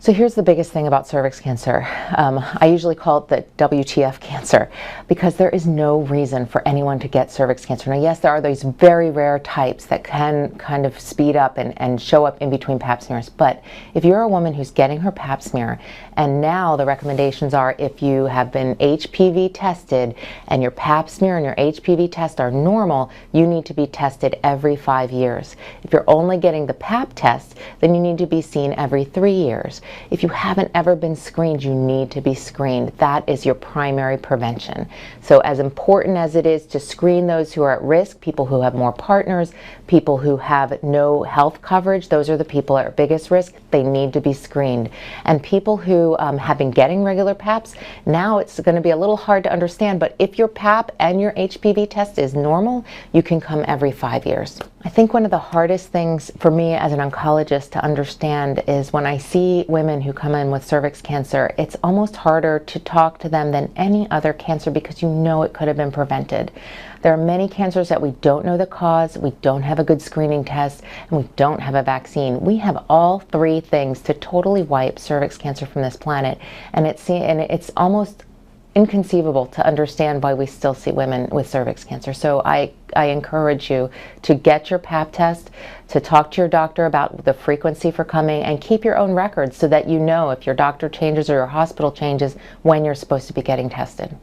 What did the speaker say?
So here's the biggest thing about cervix cancer. I usually call it the WTF cancer because there is no reason for anyone to get cervix cancer. Now, yes, there are these very rare types that can kind of speed up and show up in between pap smears. But if you're a woman who's getting her pap smear, and now the recommendations are if you have been HPV tested and your pap smear and your HPV test are normal, you need to be tested every 5 years. If you're only getting the pap test, then you need to be seen every 3 years. If you haven't ever been screened, you need to be screened. That is your primary prevention. So as important as it is to screen those who are at risk, people who have more partners, people who have no health coverage, those are the people at biggest risk. They need to be screened. And people who have been getting regular paps, now it's going to be a little hard to understand, but if your pap and your HPV test is normal, you can come every 5 years. I think one of the hardest things for me as an oncologist to understand is when I see women who come in with cervix cancer, it's almost harder to talk to them than any other cancer because you know it could have been prevented. There are many cancers that we don't know the cause, we don't have a good screening test, and we don't have a vaccine. We have all three things to totally wipe cervix cancer from this planet, and it's almost inconceivable to understand why we still see women with cervix cancer. So I encourage you to get your pap test, to talk to your doctor about the frequency for coming, and keep your own records so that you know if your doctor changes or your hospital changes when you're supposed to be getting tested.